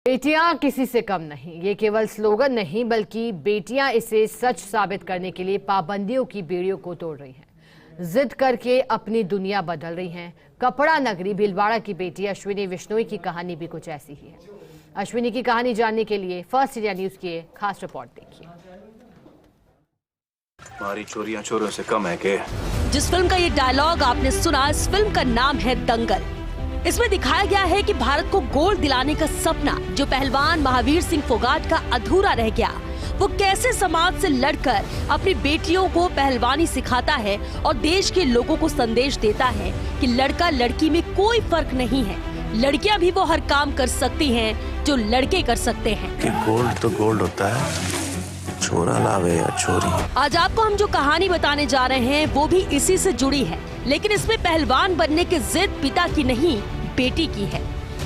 बेटियां किसी से कम नहीं, ये केवल स्लोगन नहीं बल्कि बेटियां इसे सच साबित करने के लिए पाबंदियों की बेड़ियों को तोड़ रही हैं, जिद करके अपनी दुनिया बदल रही हैं। कपड़ा नगरी भीलवाड़ा की बेटी अश्विनी विश्नोई की कहानी भी कुछ ऐसी ही है। अश्विनी की कहानी जानने के लिए फर्स्ट इंडिया न्यूज की खास रिपोर्ट देखिए। हमारी चोरियां चोरों से कम है के? जिस फिल्म का ये डायलॉग आपने सुना, इस फिल्म का नाम है दंगल। इसमें दिखाया गया है कि भारत को गोल्ड दिलाने का सपना जो पहलवान महावीर सिंह फोगाट का अधूरा रह गया, वो कैसे समाज से लड़कर अपनी बेटियों को पहलवानी सिखाता है और देश के लोगों को संदेश देता है कि लड़का लड़की में कोई फर्क नहीं है, लड़कियां भी वो हर काम कर सकती हैं जो लड़के कर सकते हैं। कि गोल्ड तो गोल्ड होता है, छोरा लावे या छोरी। आज आपको हम जो कहानी बताने जा रहे हैं वो भी इसी से जुड़ी है, लेकिन इसमें पहलवान बनने की जिद पिता की नहीं बेटी की है।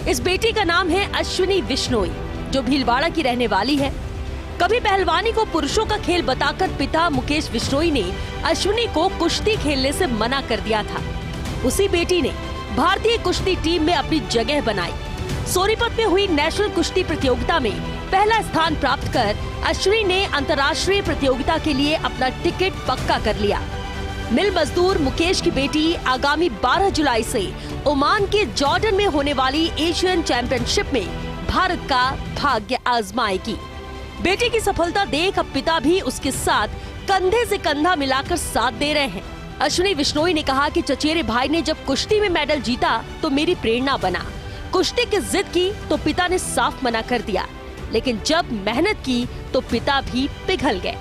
इस बेटी का नाम है अश्विनी विश्नोई, जो भीलवाड़ा की रहने वाली है। कभी पहलवानी को पुरुषों का खेल बताकर पिता मुकेश विश्नोई ने अश्विनी को कुश्ती खेलने से मना कर दिया था। उसी बेटी ने भारतीय कुश्ती टीम में अपनी जगह बनाई। सोनीपत में हुई नेशनल कुश्ती प्रतियोगिता में पहला स्थान प्राप्त कर अश्विनी ने अंतर्राष्ट्रीय प्रतियोगिता के लिए अपना टिकट पक्का कर लिया। मिल मजदूर मुकेश की बेटी आगामी 12 जुलाई से ओमान के जॉर्डन में होने वाली एशियन चैंपियनशिप में भारत का भाग्य आजमाएगी। बेटी की सफलता देख अब पिता भी उसके साथ कंधे से कंधा मिलाकर साथ दे रहे हैं। अश्विनी विश्नोई ने कहा कि चचेरे भाई ने जब कुश्ती में मेडल जीता तो मेरी प्रेरणा बना। कुश्ती की जिद की तो पिता ने साफ मना कर दिया, लेकिन जब मेहनत की तो पिता भी पिघल गए।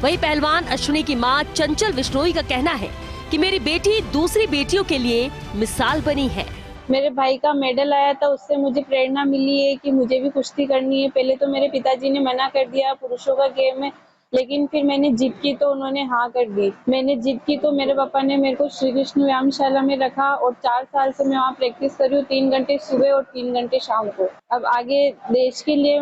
वही पहलवान अश्विनी की मां चंचल विश्नोई का कहना है कि मेरी बेटी दूसरी बेटियों के लिए मिसाल बनी है। मेरे भाई का मेडल आया था, उससे मुझे प्रेरणा मिली है कि मुझे भी कुश्ती करनी है। पहले तो मेरे पिताजी ने मना कर दिया पुरुषों का गेम है, लेकिन फिर मैंने जिद की तो उन्होंने हाँ कर दी। मैंने जिद की तो मेरे पापा ने मेरे को श्री कृष्ण व्यायामशाला में रखा और 4 साल से मैं वहाँ प्रैक्टिस कर रही हूँ, 3 घंटे सुबह और 3 घंटे शाम को। अब आगे देश के लिए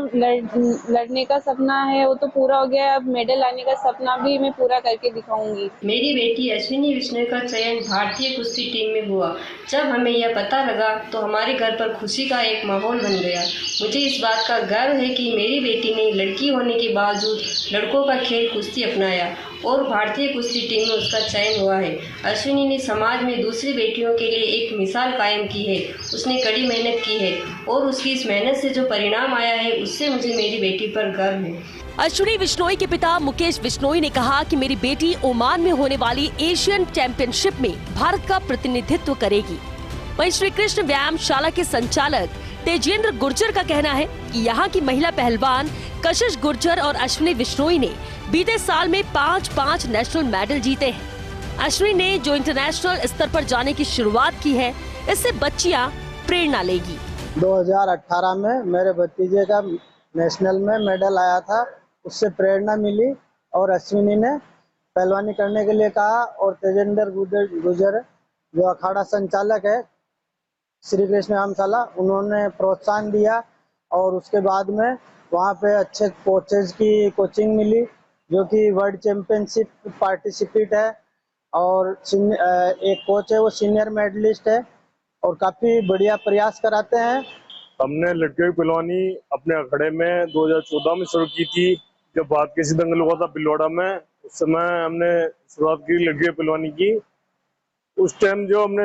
लड़ने का सपना है, वो तो पूरा हो गया। अब मेडल लाने का सपना भी मैं पूरा करके दिखाऊंगी। मेरी बेटी अश्विनी विश्नोई का चयन भारतीय कुश्ती टीम में हुआ। जब हमें यह पता लगा तो हमारे घर पर खुशी का एक माहौल बन गया। मुझे इस बात का गर्व है कि मेरी बेटी ने लड़की होने के बावजूद लड़कों का खेल कुश्ती अपनाया और भारतीय कुश्ती टीम में उसका चयन हुआ है। अश्विनी ने समाज में दूसरी बेटियों के लिए एक मिसाल कायम की है। उसने कड़ी मेहनत की है और उसकी इस मेहनत से जो परिणाम आया है उससे मुझे मेरी बेटी पर गर्व है। अश्विनी विश्नोई के पिता मुकेश विश्नोई ने कहा कि मेरी बेटी ओमान में होने वाली एशियन चैंपियनशिप में भारत का प्रतिनिधित्व करेगी। वहीं श्री कृष्ण व्यायामशाला के संचालक तेजेंद्र गुर्जर का कहना है कि यहाँ की महिला पहलवान कशिश गुर्जर और अश्विनी विश्नोई ने बीते साल में 5 नेशनल मेडल जीते हैं। अश्विनी ने जो इंटरनेशनल स्तर पर जाने की शुरुआत की है, इससे बच्चियां प्रेरणा लेगी। 2018 में मेरे भतीजे का नेशनल में मेडल आया था, उससे प्रेरणा मिली और अश्विनी ने पहलवानी करने के लिए कहा और तेजेंद्र गुर्जर जो अखाड़ा संचालक है श्री कृष्ण व्यायामशाला, उन्होंने प्रोत्साहन दिया और उसके बाद में वहाँ पे अच्छे कोचेज की कोचिंग मिली, जो कि वर्ल्ड चैंपियनशिप पार्टिसिपेट है और एक कोच है वो सीनियर मेडलिस्ट है और काफी बढ़िया प्रयास कराते हैं। हमने लड़कियों की पहलवानी अपने अखाड़े में 2014 में शुरू की थी। जब भारत के दंगल हुआ था भीलवाड़ा में, उस समय हमने शुरुआत की लड़कियों की पहलवानी की। उस टाइम जो हमने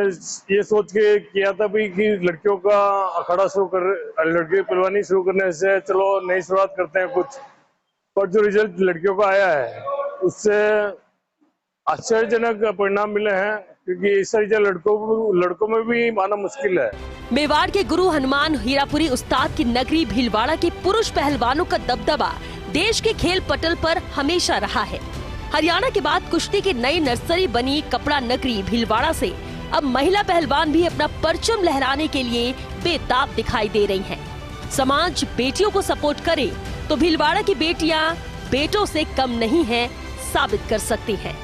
ये सोच के किया था भी कि लड़कियों का अखाड़ा शुरू कर, लड़कियों की पहलवानी शुरू करने से चलो नई शुरुआत करते हैं कुछ, पर जो रिजल्ट लड़कियों का आया है उससे आश्चर्यजनक परिणाम मिले हैं, क्योंकि इस तरह लड़कों में भी माना मुश्किल है। मेवाड़ के गुरु हनुमान हीरापुरी उस्ताद की नगरी भीलवाड़ा के पुरुष पहलवानों का दबदबा देश के खेल पटल पर हमेशा रहा है। हरियाणा के बाद कुश्ती की नई नर्सरी बनी कपड़ा नगरी भीलवाड़ा से अब महिला पहलवान भी अपना परचम लहराने के लिए बेताब दिखाई दे रही हैं। समाज बेटियों को सपोर्ट करे तो भीलवाड़ा की बेटियां बेटों से कम नहीं हैं, साबित कर सकती हैं।